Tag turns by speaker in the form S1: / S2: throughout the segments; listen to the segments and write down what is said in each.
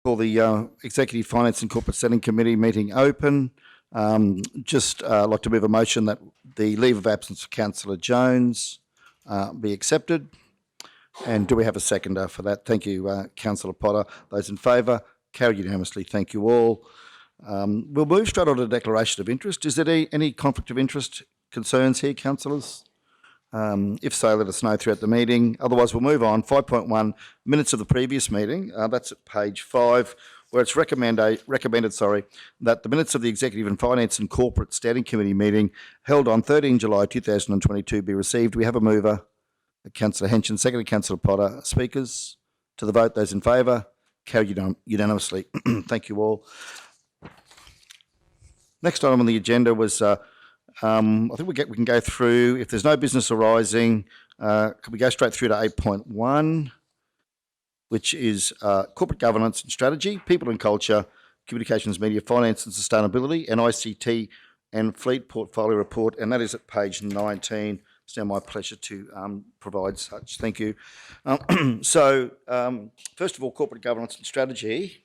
S1: Call the Executive Finance and Corporate Setting Committee meeting open. Just like to move a motion that the leave of absence of Councillor Jones be accepted. And do we have a seconder for that? Thank you, Councillor Potter. Those in favour? Carried unanimously. Thank you all. We'll move straight on to the declaration of interest. Is there any conflict of interest concerns here, councillors? If so, let us know throughout the meeting. Otherwise, we'll move on. 5.1, minutes of the previous meeting. That's at page 5, where it's recommended that the minutes of the Executive and Finance and Corporate Standing Committee meeting held on 13 July 2022 be received. We have a mover, Councillor Henson, seconded Councillor Potter. Speakers to the vote. Those in favour? Carried unanimously. Thank you all. Next item on the agenda was I think we can go through, if there's no business arising, can we go straight through to 8.1, which is corporate governance and strategy, people and culture, communications, media, finance and sustainability, and ICT and fleet portfolio report, and that is at page 19. It's now my pleasure to provide such. Thank you. First of all, corporate governance and strategy.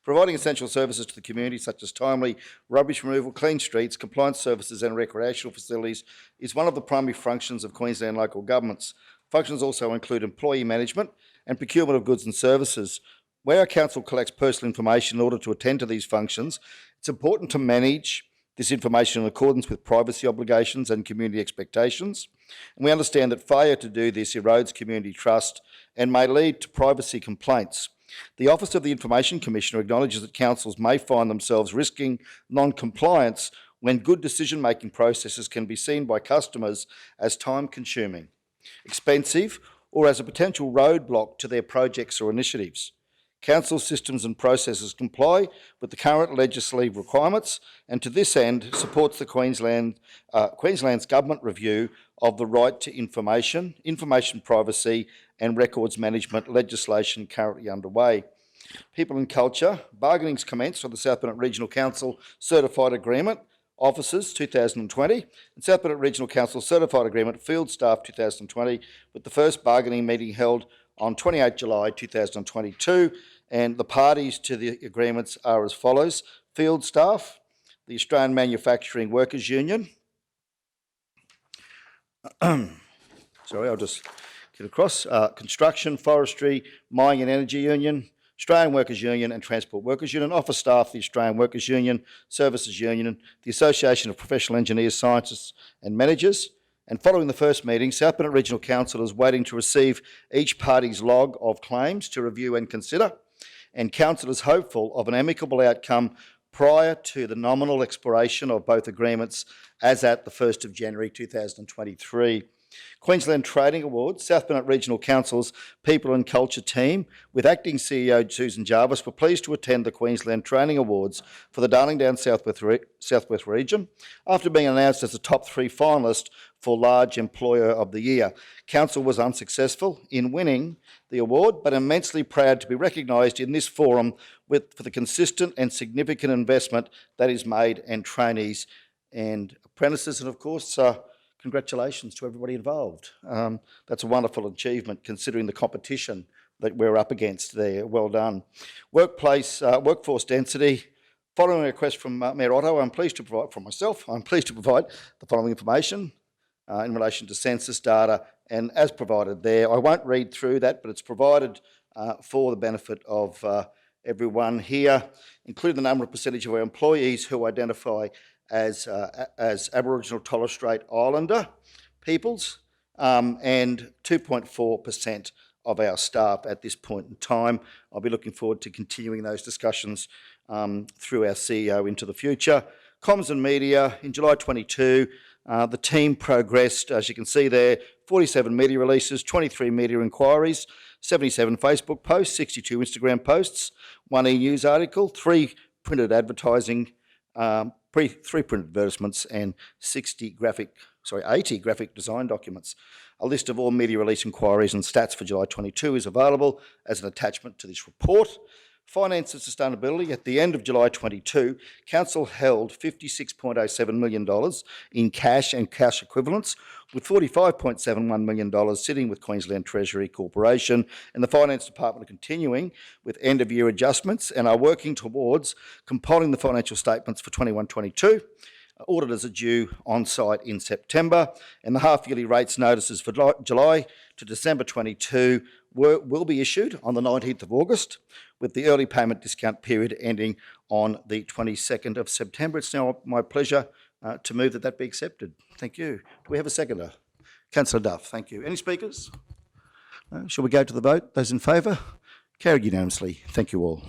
S1: Providing essential services to the community such as timely rubbish removal, clean streets, compliance services and recreational facilities is one of the primary functions of Queensland local governments. Functions also include employee management and procurement of goods and services. Where our council collects personal information in order to attend to these functions, it's important to manage this information in accordance with privacy obligations and community expectations. And we understand that failure to do this erodes community trust and may lead to privacy complaints. The Office of the Information Commissioner acknowledges that councils may find themselves risking non-compliance when good decision-making processes can be seen by customers as time-consuming, expensive, or as a potential roadblock to their projects or initiatives. Council systems and processes comply with the current legislative requirements and to this end supports the Queensland's government review of the right to information, information privacy and records management legislation currently underway. People and culture, bargaining's commenced on the South Bennett Regional Council Certified Agreement Officers 2020 and South Bennett Regional Council Certified Agreement Field Staff 2020, with the first bargaining meeting held on 28 July 2022, and the parties to the agreements are as follows. Field Staff, the Australian Manufacturing Workers Union. Sorry, I'll just get across. Construction, Forestry, Mining and Energy Union, Australian Workers Union and Transport Workers Union, Office Staff, the Australian Workers Union, Services Union, the Association of Professional Engineers, Scientists and Managers. And following the first meeting, South Bennett Regional Council is waiting to receive each party's log of claims to review and consider, and Council is hopeful of an amicable outcome prior to the nominal expiration of both agreements as at the 1st of January 2023. Queensland Trading Awards, South Bennett Regional Council's People and Culture team, with Acting CEO Susan Jarvis, were pleased to attend the Queensland Trading Awards for the Darling Downs Southwest region after being announced as the top 3 finalist for Large Employer of the Year. Council was unsuccessful in winning the award, but immensely proud to be recognised in this forum for the consistent and significant investment that is made in trainees and apprentices, and of course, congratulations to everybody involved. That's a wonderful achievement considering the competition that we're up against there. Well done. Workforce density. Following a request from Mayor Otto, I'm pleased to provide the following information in relation to census data, and as provided there. I won't read through that, but it's provided for the benefit of everyone here, including the number of percentage of our employees who identify as Aboriginal Torres Strait Islander peoples, and 2.4% of our staff at this point in time. I'll be looking forward to continuing those discussions through our CEO into the future. Comms and media, in July 22, the team progressed, as you can see there, 47 media releases, 23 media inquiries, 77 Facebook posts, 62 Instagram posts, 1 e-news article, 3 printed advertising, 3 printed advertisements and 80 graphic design documents. A list of all media release inquiries and stats for July 22 is available as an attachment to this report. Finance and sustainability. At the end of July 22, Council held $56.07 million in cash and cash equivalents, with $45.71 million sitting with Queensland Treasury Corporation, and the Finance Department are continuing with end-of-year adjustments and are working towards compiling the financial statements for 21-22. Auditors are due on site in September, and the half-yearly rates notices for July to December 22 will be issued on the 19th of August, with the early payment discount period ending on the 22nd of September. It's now my pleasure to move that be accepted. Thank you. Do we have a seconder? Councillor Duff, thank you. Any speakers? No? Shall we go to the vote? Those in favour? Carried unanimously. Thank you all.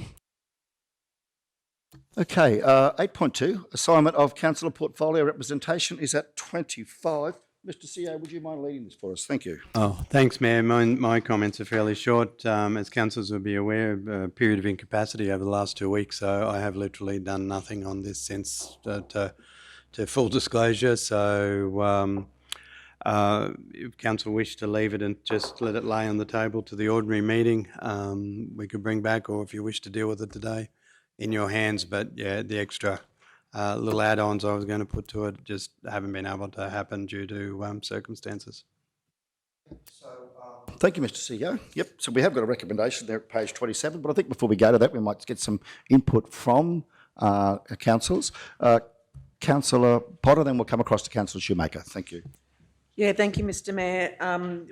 S1: Okay, 8.2, assignment of councillor portfolio representation is at 25. Mr. CEO, would you mind leading this for us? Thank you.
S2: Oh, thanks, Mayor. My comments are fairly short. As councillors will be aware, a period of incapacity over the last 2 weeks, so I have literally done nothing on this since to full disclosure. So if council wish to leave it and just let it lay on the table to the ordinary meeting, we could bring back, or if you wish to deal with it today, in your hands. But yeah, the extra little add-ons I was going to put to it just haven't been able to happen due to circumstances.
S1: So, thank you, Mr. CEO. Yep, so we have got a recommendation there at page 27, but I think before we go to that, we might get some input from councillors. Councillor Potter, then we'll come across to Councillor Shoemaker. Thank you.
S3: Yeah, thank you, Mr. Mayor.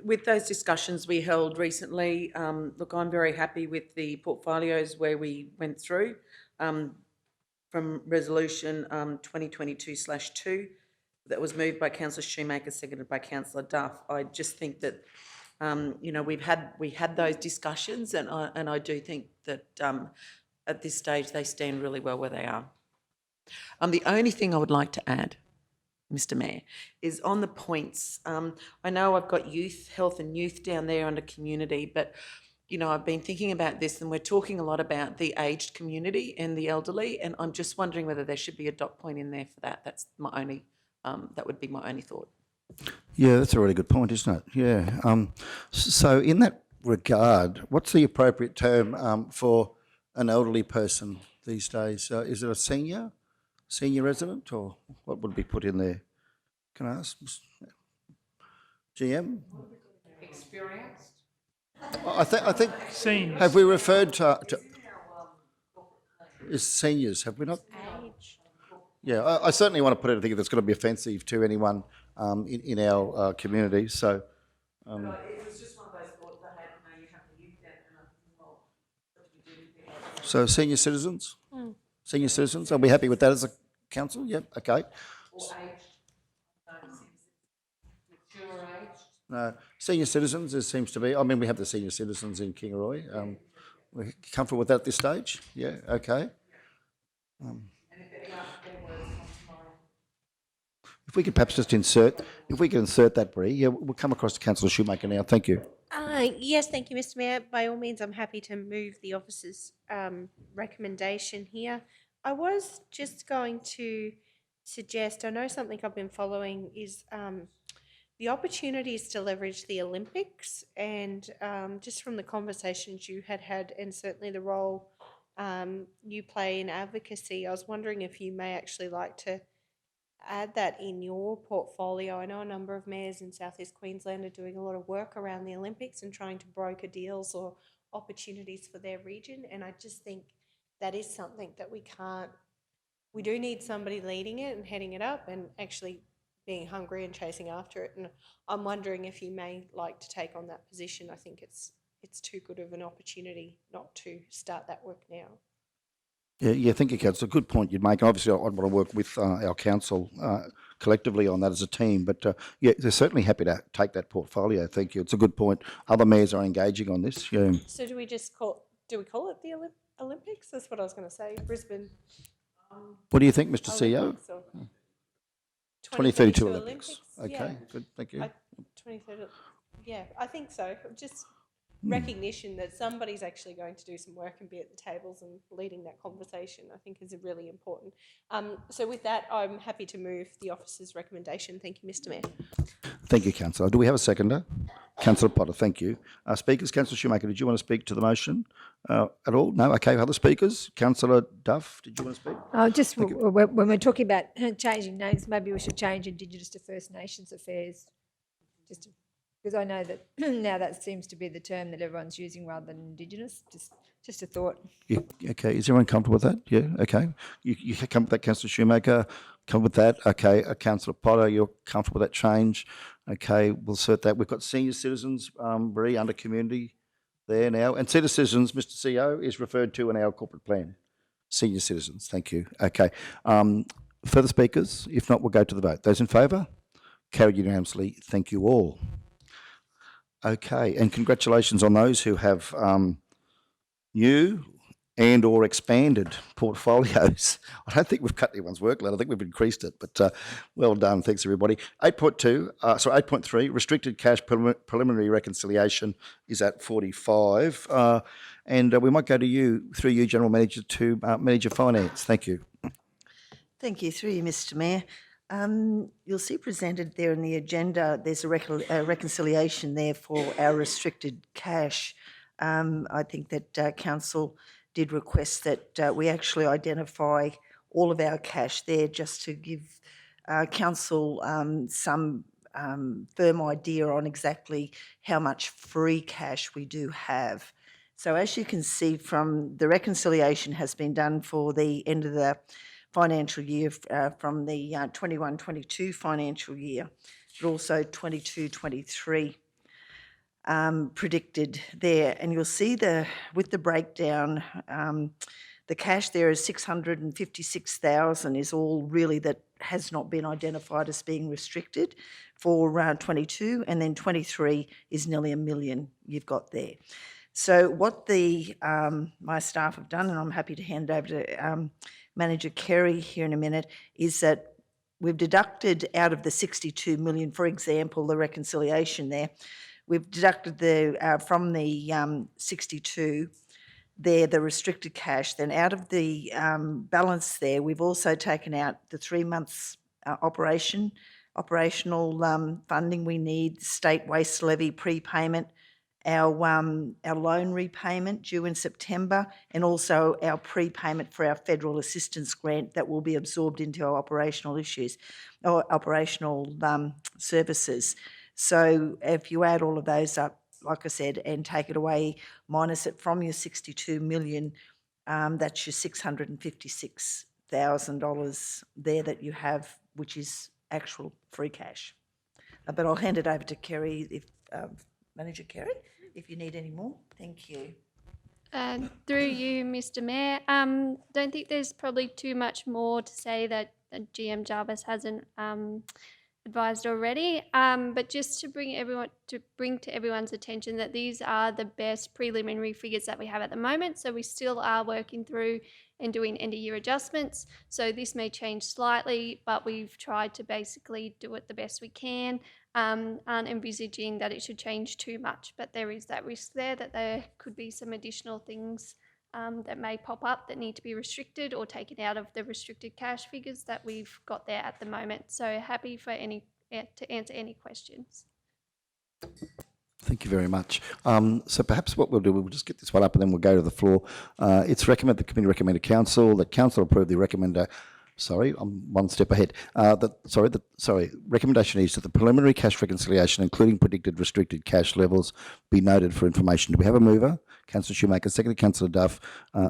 S3: With those discussions we held recently, look, I'm very happy with the portfolios where we went through from resolution 2022/2 that was moved by Councillor Shoemaker, seconded by Councillor Duff. I just think that you know, we had those discussions, and I do think that at this stage they stand really well where they are. The only thing I would like to add, Mr. Mayor, is on the points. I know I've got youth, health and youth down there under community, but you know, I've been thinking about this, and we're talking a lot about the aged community and the elderly, and I'm just wondering whether there should be a dot point in there for that. That's my only, that would be my only thought.
S1: Yeah, that's a really good point, isn't it? Yeah. So in that regard, what's the appropriate term for an elderly person these days? Is it a senior resident, or what would be put in there? Can I ask? GM?
S3: Experienced?
S1: I think
S4: Seniors.
S1: have we referred to as seniors, have we not?
S5: Age.
S1: Yeah, I certainly want to put anything that's going to be offensive to anyone in our community. So,
S3: It was just one of those thoughts I had. You have the youth there, and I think, well, what do we do with it?
S1: so senior citizens, senior citizens. Are we happy with that as a council? Yep. Okay.
S3: Or aged, mature aged.
S1: No, senior citizens. There seems to be. I mean, we have the senior citizens in Kingaroy. We're comfortable with that at this stage. Yeah. Okay. If we could perhaps just insert that, Bree. Yeah, we'll come across to Councillor Shoemaker now. Thank you.
S5: Yes, thank you, Mr. Mayor. By all means, I'm happy to move the officer's recommendation here. I was just going to suggest, I know something I've been following is the opportunities to leverage the Olympics, and just from the conversations you had, and certainly the role you play in advocacy, I was wondering if you may actually like to add that in your portfolio. I know a number of mayors in Southeast Queensland are doing a lot of work around the Olympics and trying to broker deals or opportunities for their region, and I just think that is something that we do need somebody leading it and heading it up and actually being hungry and chasing after it. And I'm wondering if you may like to take on that position. I think it's too good of an opportunity not to start that work now.
S1: Yeah, thank you, Councillor. Good point you'd make. Obviously, I'd want to work with our council collectively on that as a team. But yeah, they're certainly happy to take that portfolio. Thank you. It's a good point. Other mayors are engaging on this. Yeah.
S5: So do we call it the Olympics? That's what I was going to say. Brisbane.
S1: What do you think, Mr. CEO? 2032
S5: Olympics.
S1: Olympics. Okay,
S5: Yeah.
S1: good. Thank you.
S5: 2030. Yeah, I think so. Just recognition that somebody's actually going to do some work and be at the tables and leading that conversation, I think, is really important. So with that, I'm happy to move the officer's recommendation. Thank you, Mr. Mayor.
S1: Thank you, Councillor. Do we have a seconder? Councillor Potter, thank you. Speakers, Councillor Shoemaker, did you want to speak to the motion at all? No? Okay, other speakers? Councillor Duff, did you want to speak?
S4: Just when we're talking about changing names, maybe we should change Indigenous to First Nations Affairs, because I know that now that seems to be the term that everyone's using rather than Indigenous. Just a thought.
S1: Yeah, okay, is everyone comfortable with that? Yeah, okay. You come with that, Councillor Shoemaker? Come with that? Okay, Councillor Potter, you're comfortable with that change? Okay, we'll cert that. We've got senior citizens, Bree, under community there now. And senior citizens, Mr CEO, is referred to in our corporate plan. Senior citizens, thank you. Okay. Further speakers? If not, we'll go to the vote. Those in favour? Carried unanimously. Thank you all. Okay, and congratulations on those who have new and or expanded portfolios. I don't think we've cut anyone's workload. I think we've increased it, but well done. Thanks, everybody. 8.3, restricted cash preliminary reconciliation is at 45. And we might go to you, through you, General Manager, to Manager Finance. Thank you.
S6: Thank you. Through you, Mr Mayor. You'll see presented there in the agenda, there's a reconciliation there for our restricted cash. I think that Council did request that we actually identify all of our cash there, just to give Council some firm idea on exactly how much free cash we do have. So as you can see, from the reconciliation has been done for the end of the financial year, from the 21-22 financial year, but also 22-23 predicted there. And you'll see with the breakdown, the cash there is 656,000 is all really that has not been identified as being restricted for 22, and then 23 is nearly $1 million you've got there. So what my staff have done, and I'm happy to hand over to Manager Kerry here in a minute, is that we've deducted out of the 62 million, for example, the reconciliation there, we've deducted from the 62 there, the restricted cash. Then out of the balance there, we've also taken out the 3 months operational funding we need, state waste levy prepayment, our loan repayment due in September, and also our prepayment for our federal assistance grant that will be absorbed into our operational services. So if you add all of those up, like I said, and take it away, minus it from your 62 million, that's your $656,000 there that you have, which is actual free cash. But I'll hand it over to Kerry, if Manager Kerry, if you need any more. Thank you.
S7: Through you, Mr. Mayor. Don't think there's probably too much more to say that GM Jarvis hasn't advised already. But just to bring to everyone's attention that these are the best preliminary figures that we have at the moment. So we still are working through and doing end of year adjustments. So this may change slightly, but we've tried to basically do it the best we can. Aren't envisaging that it should change too much, but there is that risk there that there could be some additional things that may pop up that need to be restricted or taken out of the restricted cash figures that we've got there at the moment. So happy to answer any questions.
S1: Thank you very much. So perhaps what we'll do, we'll just get this one up and then we'll go to the floor. It's the committee recommended council that council approve the Sorry, I'm one step ahead. Recommendation is that the preliminary cash reconciliation, including predicted restricted cash levels, be noted for information. Do we have a mover? Councillor Shoemaker, seconded Councillor Duff.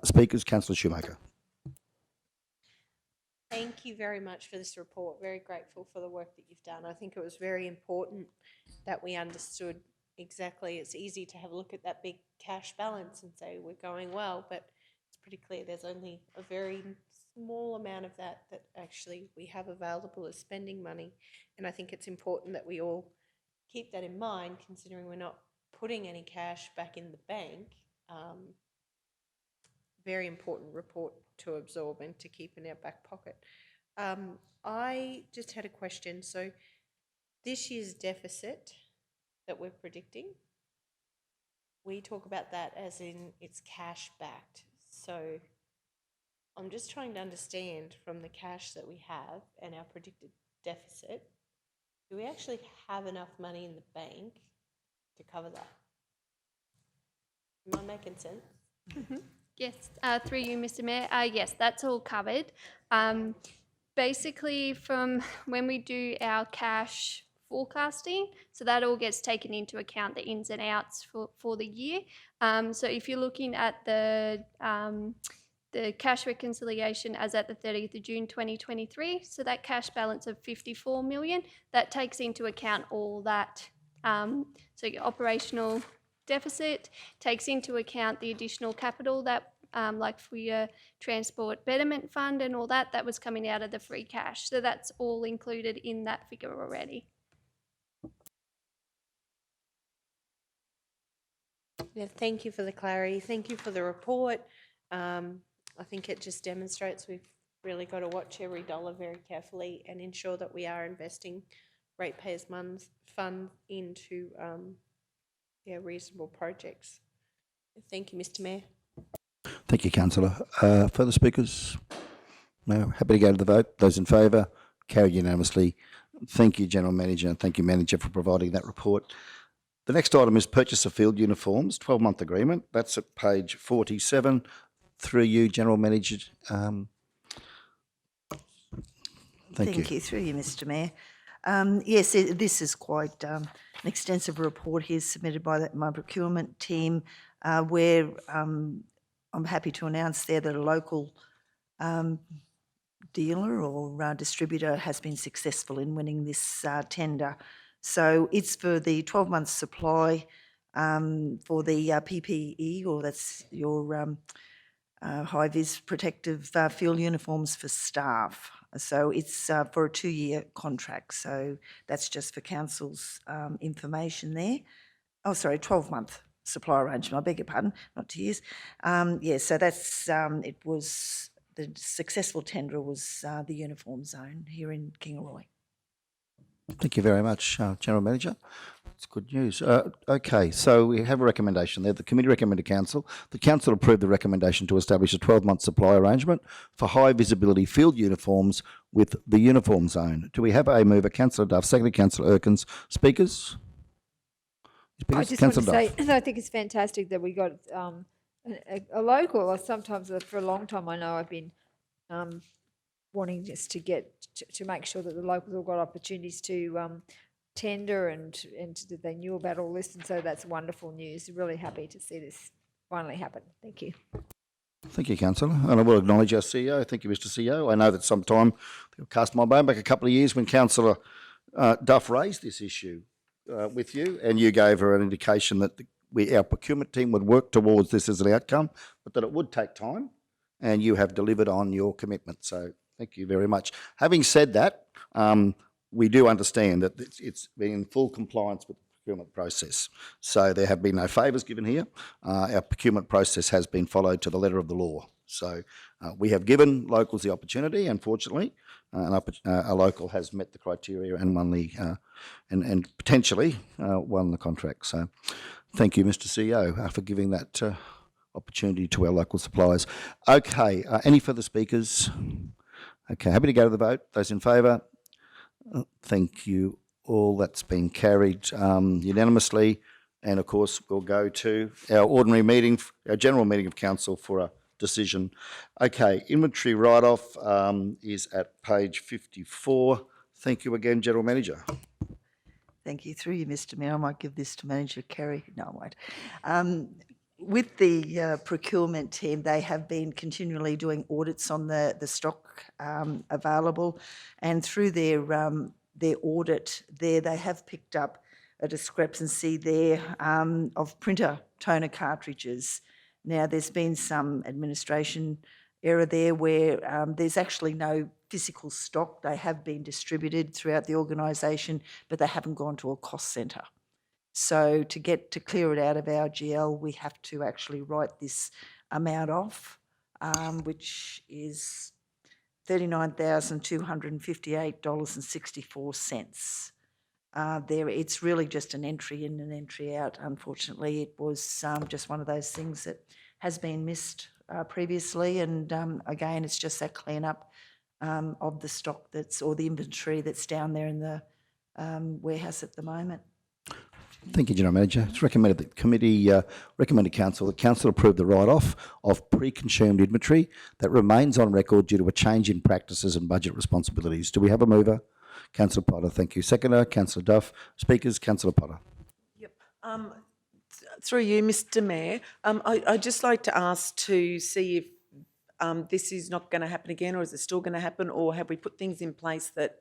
S1: Speakers, Councillor Shoemaker.
S5: Thank you very much for this report. Very grateful for the work that you've done. I think it was very important that we understood exactly. It's easy to have a look at that big cash balance and say we're going well, but it's pretty clear there's only a very small amount of that actually we have available as spending money. And I think it's important that we all keep that in mind, considering we're not putting any cash back in the bank. Very important report to absorb and to keep in our back pocket. I just had a question. So this year's deficit that we're predicting, we talk about that as in it's cash backed. So I'm just trying to understand from the cash that we have and our predicted deficit, do we actually have enough money in the bank to cover that. Am I making sense?
S7: Yes, through you, Mr. Mayor. Yes, that's all covered. Basically, from when we do our cash forecasting, so that all gets taken into account, the ins and outs for the year. So if you're looking at the cash reconciliation as at the 30th of June 2023, so that cash balance of 54 million, that takes into account all that. So your operational deficit takes into account the additional capital that, like for your transport betterment fund and all that, that was coming out of the free cash. So that's all included in that figure already.
S5: Yeah, thank you for the clarity. Thank you for the report. I think it just demonstrates we've really got to watch every dollar very carefully and ensure that we are investing ratepayers' funds into reasonable projects. Thank you, Mr. Mayor.
S1: Thank you, Councillor. Further speakers? No. Happy to go to the vote. Those in favour? Carried unanimously. Thank you, General Manager, and thank you, Manager, for providing that report. The next item is purchase of field uniforms, 12-month agreement. That's at page 47. Through you, General Manager. Thank you.
S6: Through you, Mr. Mayor. Yes, this is quite an extensive report here submitted by my procurement team, where I'm happy to announce there that a local dealer or distributor has been successful in winning this tender. So it's for the 12-month supply for the PPE, or that's your high-vis protective field uniforms for staff. So it's for a 2-year contract. So that's just for council's information there. Oh, sorry, 12-month supply arrangement. I beg your pardon, not 2 years. So that's it was the successful tender was the uniform zone here in Kingaroy.
S1: Thank you very much, General Manager. It's good news. Okay, so we have a recommendation there. The committee recommended to council. The council approved the recommendation to establish a 12-month supply arrangement for high visibility field uniforms with the uniform zone. Do we have a mover? Councillor Duff, seconded Councillor Erkins. Speakers?
S4: I just want to say, I think it's fantastic that we got a local, or sometimes for a long time I know I've been wanting just to get to make sure that the locals all got opportunities to tender and that they knew about all this, and so that's wonderful news. Really happy to see this finally happen. Thank you.
S1: Thank you, Councillor. And I will acknowledge our CEO. Thank you, Mr. CEO. I know that sometime, I'll cast my mind back a couple of years when Councillor Duff raised this issue with you, and you gave her an indication that our procurement team would work towards this as an outcome, but that it would take time, and you have delivered on your commitment. So thank you very much. Having said that, we do understand that it's been in full compliance with the procurement process. So there have been no favours given here. Our procurement process has been followed to the letter of the law. So we have given locals the opportunity, and fortunately, a local has met the criteria and won the and potentially won the contract. So thank you, Mr. CEO, for giving that opportunity to our local suppliers. Okay, any further speakers? Okay, happy to go to the vote. Those in favour? Thank you all. That's been carried unanimously. And of course, we'll go to our ordinary meeting, our general meeting of council for a decision. Okay, inventory write-off is at page 54. Thank you again, General Manager.
S6: Thank you. Through you, Mr. Mayor, I might give this to Manager Kerry. No, I won't. With the procurement team, they have been continually doing audits on the stock available, and through their audit there, they have picked up a discrepancy there of printer toner cartridges. Now, there's been some administration error there where there's actually no physical stock. They have been distributed throughout the organisation, but they haven't gone to a cost centre. So to clear it out of our GL, we have to actually write this amount off, which is $39,258.64. There, it's really just an entry in and entry out. Unfortunately, it was just one of those things that has been missed previously, and again, it's just that clean-up of the stock or the inventory that's down there in the warehouse at the moment.
S1: Thank you, General Manager. It's recommended that recommended council that council approve the write-off of pre-consumed inventory that remains on record due to a change in practices and budget responsibilities. Do we have a mover? Councillor Potter, thank you. Seconder, Councillor Duff. Speakers, Councillor Potter.
S3: Yep. Through you, Mr. Mayor, I'd just like to ask to see if this is not going to happen again, or is it still going to happen, or have we put things in place that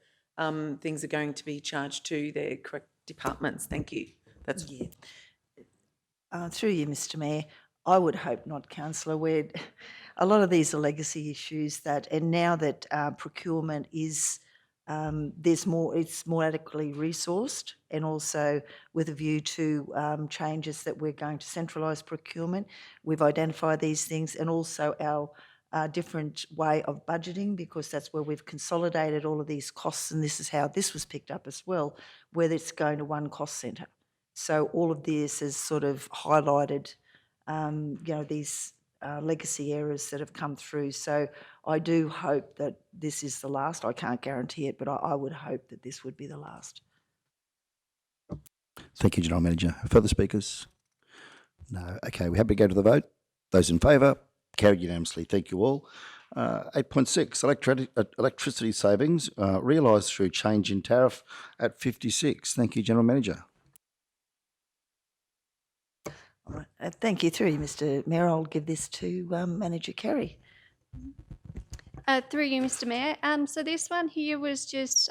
S3: things are going to be charged to their correct departments? Thank you. That's
S6: Yeah. Through you, Mr. Mayor, I would hope not, Councillor. Where a lot of these are legacy issues and now that procurement is it's more adequately resourced, and also with a view to changes that we're going to centralise procurement. We've identified these things, and also our different way of budgeting, because that's where we've consolidated all of these costs, and this is how this was picked up as well, where it's going to one cost centre. So all of this has sort of highlighted, these legacy errors that have come through. So I do hope that this is the last. I can't guarantee it, but I would hope that this would be the last.
S1: Thank you, General Manager. Further speakers? No. Okay, we're happy to go to the vote. Those in favour? Carried unanimously. Thank you all. 8.6, electricity savings realised through change in tariff at 56. Thank you, General Manager.
S6: All right. Thank you. Through you, Mr. Mayor, I'll give this to Manager Kerry.
S7: Through you, Mr. Mayor. So this one here was just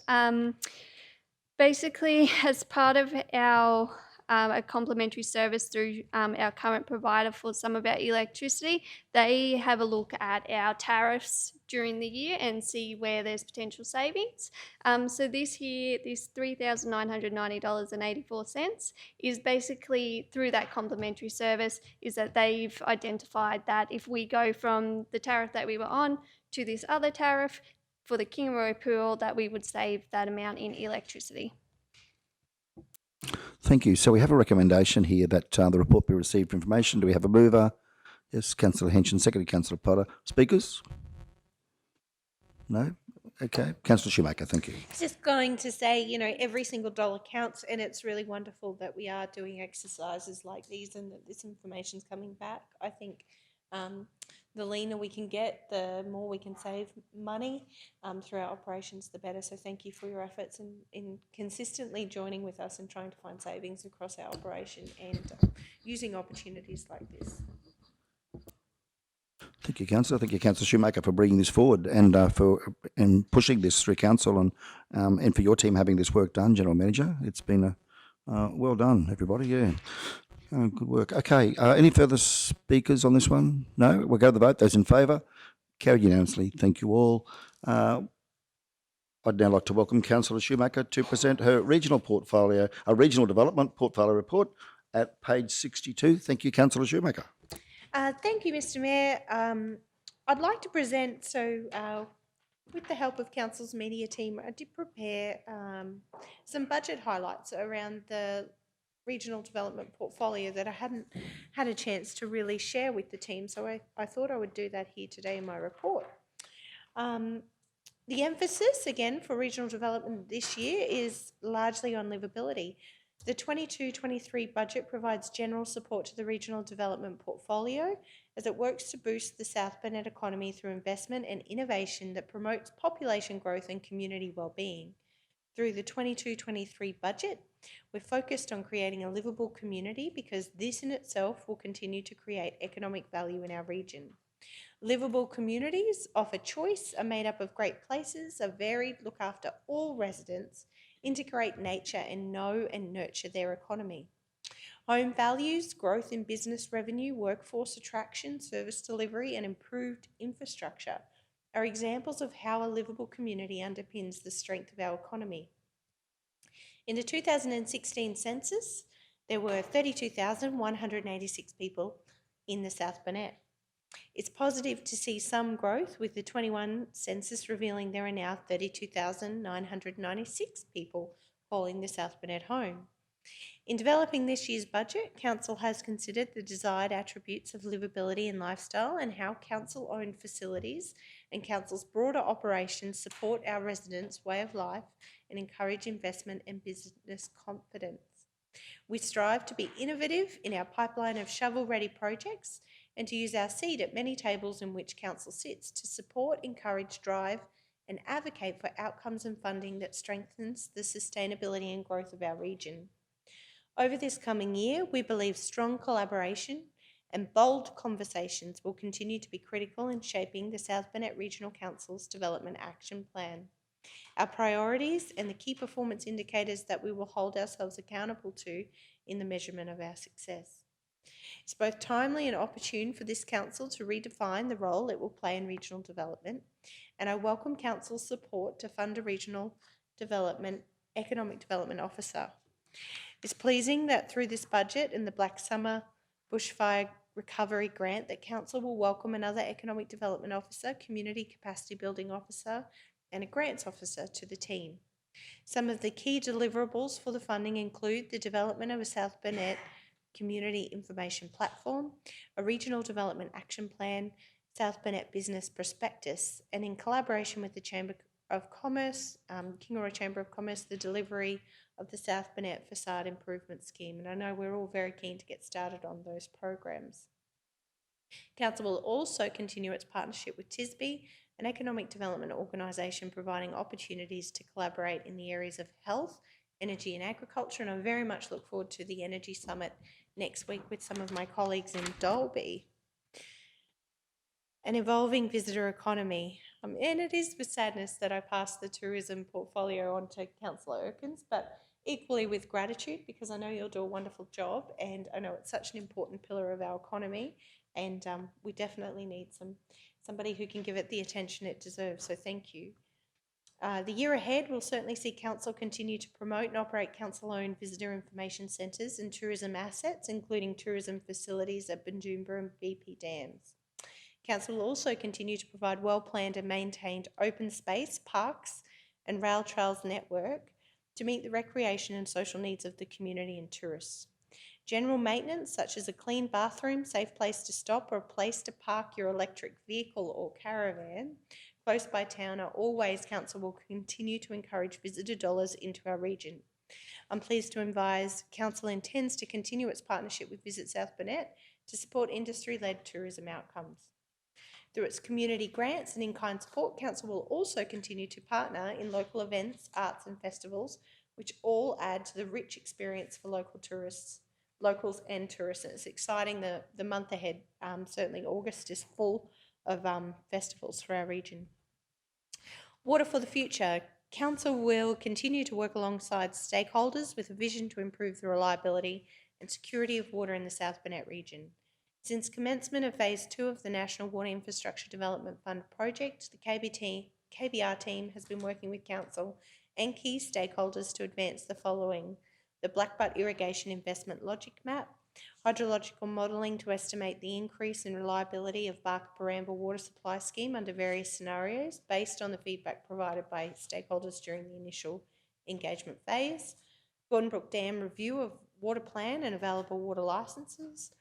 S7: basically as part of our a complimentary service through our current provider for some of our electricity. They have a look at our tariffs during the year and see where there's potential savings. So this here, this $3,990.84 is basically through that complimentary service, is that they've identified that if we go from the tariff that we were on to this other tariff for the Kingaroy pool, that we would save that amount in electricity.
S1: Thank you. So we have a recommendation here that the report be received for information. Do we have a mover? Yes, Councillor Henson, secondly Councillor Potter. Speakers? No? Okay. Councillor Shoemaker, thank you.
S5: Just going to say, every single dollar counts, and it's really wonderful that we are doing exercises like these and that this information's coming back. I think the leaner we can get, the more we can save money through our operations, the better. So thank you for your efforts in consistently joining with us and trying to find savings across our operation and using opportunities like this.
S1: Thank you, Councillor. Thank you, Councillor Shoemaker, for bringing this forward and for pushing this through Council and for your team having this work done, General Manager. It's been well done, everybody. Yeah. Good work. Okay. Any further speakers on this one? No? We'll go to the vote. Those in favour? Carried unanimously. Thank you all. I'd now like to welcome Councillor Shoemaker to present her regional development portfolio report at page 62. Thank you, Councillor Shoemaker.
S5: Thank you, Mr. Mayor. I'd like to present, with the help of Council's media team, I did prepare some budget highlights around the regional development portfolio that I hadn't had a chance to really share with the team, so I thought I would do that here today in my report. The emphasis, again, for regional development this year is largely on livability. The 22-23 budget provides general support to the regional development portfolio as it works to boost the South Burnett economy through investment and innovation that promotes population growth and community wellbeing. Through the 22-23 budget, we're focused on creating a livable community because this in itself will continue to create economic value in our region. Livable communities offer choice, are made up of great places, are varied, look after all residents, integrate nature and know and nurture their economy. Home values, growth in business revenue, workforce attraction, service delivery and improved infrastructure are examples of how a livable community underpins the strength of our economy. In the 2016 census, there were 32,186 people in the South Burnett. It's positive to see some growth, with the 21 census revealing there are now 32,996 people calling the South Burnett home. In developing this year's budget, Council has considered the desired attributes of livability and lifestyle and how Council-owned facilities and Council's broader operations support our residents' way of life and encourage investment and business confidence. We strive to be innovative in our pipeline of shovel-ready projects and to use our seat at many tables in which Council sits to support, encourage, drive and advocate for outcomes and funding that strengthens the sustainability and growth of our region. Over this coming year, we believe strong collaboration and bold conversations will continue to be critical in shaping the South Burnett Regional Council's Development Action Plan. Our priorities and the key performance indicators that we will hold ourselves accountable to in the measurement of our success. It's both timely and opportune for this council to redefine the role it will play in regional development, and I welcome council's support to fund a regional economic development officer. It's pleasing that through this budget and the Black Summer Bushfire Recovery Grant that council will welcome another economic development officer, community capacity building officer and a grants officer to the team. Some of the key deliverables for the funding include the development of a South Burnett Community Information Platform, a Regional Development Action Plan, South Burnett Business Prospectus, and in collaboration with the Chamber of Commerce, Kingaroy Chamber of Commerce, the delivery of the South Burnett Facade Improvement Scheme. And I know we're all very keen to get started on those programs. Council will also continue its partnership with TSB, an economic development organisation providing opportunities to collaborate in the areas of health, energy and agriculture, and I very much look forward to the Energy Summit next week with some of my colleagues in Dalby. An evolving visitor economy, and it is with sadness that I pass the tourism portfolio on to Councillor Erkins, but equally with gratitude because I know you'll do a wonderful job and I know it's such an important pillar of our economy, and we definitely need somebody who can give it the attention it deserves, so thank you. The year ahead will certainly see Council continue to promote and operate Council-owned visitor information centres and tourism assets, including tourism facilities at Bundoomba and BP Dams. Council will also continue to provide well-planned and maintained open space, parks and rail trails network to meet the recreation and social needs of the community and tourists. General maintenance, such as a clean bathroom, safe place to stop, or a place to park your electric vehicle or caravan close by town are all ways Council will continue to encourage visitor dollars into our region. I'm pleased to advise Council intends to continue its partnership with Visit South Burnett to support industry-led tourism outcomes. Through its community grants and in-kind support, Council will also continue to partner in local events, arts and festivals, which all add to the rich experience for locals and tourists. And it's exciting, the month ahead, certainly August is full of festivals for our region. Water for the future. Council will continue to work alongside stakeholders with a vision to improve the reliability and security of water in the South Burnett region. Since commencement of Phase 2 of the National Water Infrastructure Development Fund project, the KBR team has been working with Council and key stakeholders to advance the following: the Blackbutt Irrigation Investment Logic Map, hydrological modelling to estimate the increase in reliability of Barker-Baramba water supply scheme under various scenarios based on the feedback provided by stakeholders during the initial engagement phase, Gordon Brook Dam review of water plan and available water licences,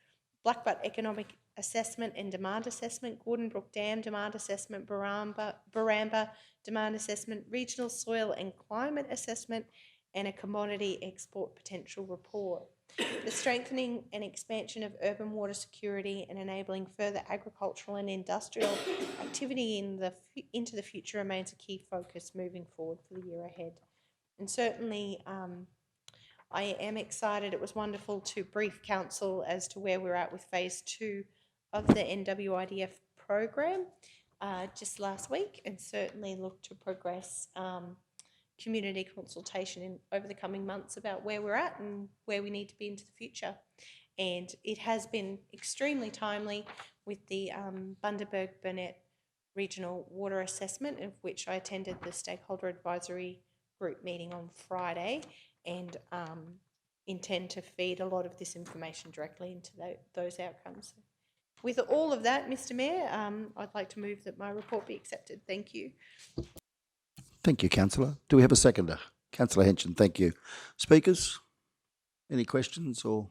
S5: Blackbutt Economic Assessment and Demand Assessment, Gordon Brook Dam Demand Assessment, Baramba Demand Assessment, Regional Soil and Climate Assessment, and a Commodity Export Potential Report. The strengthening and expansion of urban water security and enabling further agricultural and industrial activity into the future remains a key focus moving forward for the year ahead. And certainly I am excited. It was wonderful to brief Council as to where we're at with Phase 2 of the NWIDF program just last week, and certainly look to progress community consultation over the coming months about where we're at and where we need to be into the future. And it has been extremely timely with the Bundaberg Burnett Regional Water Assessment, of which I attended the Stakeholder Advisory Group meeting on Friday, and intend to feed a lot of this information directly into those outcomes. With all of that, Mr Mayor, I'd like to move that my report be accepted. Thank you.
S1: Thank you, Councillor. Do we have a seconder? Councillor Henson, thank you. Speakers? Any questions or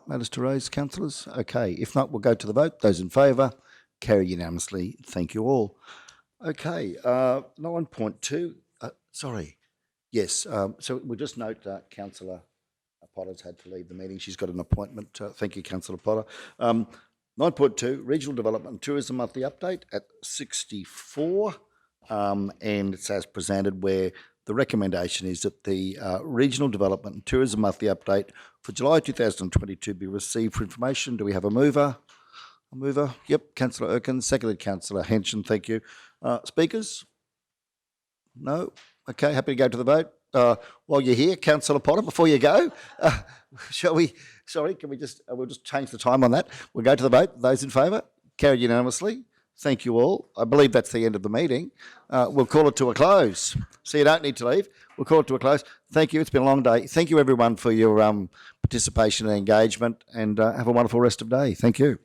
S1: matters to raise, councillors? Okay, if not, we'll go to the vote. Those in favour, carry unanimously. Thank you all. Okay, 9.2, sorry. Yes, so we'll just note Councillor Potter's had to leave the meeting. She's got an appointment. Thank you, Councillor Potter. 9.2, Regional Development and Tourism Monthly Update at 64. And it's as presented, where the recommendation is that the Regional Development and Tourism Monthly Update for July 2022 be received for information. Do we have a mover? A mover? Yep, Councillor Erkin, seconded Councillor Henson. Thank you. Speakers? No? Okay, happy to go to the vote. While you're here, Councillor Potter, before you go, shall we, sorry, can we just, we'll just change the time on that. We'll go to the vote. Those in favour? Carried unanimously. Thank you all. I believe that's the end of the meeting. We'll call it to a close. So you don't need to leave. We'll call it to a close. Thank you. It's been a long day. Thank you everyone for your participation and engagement, and have a wonderful rest of the day. Thank you.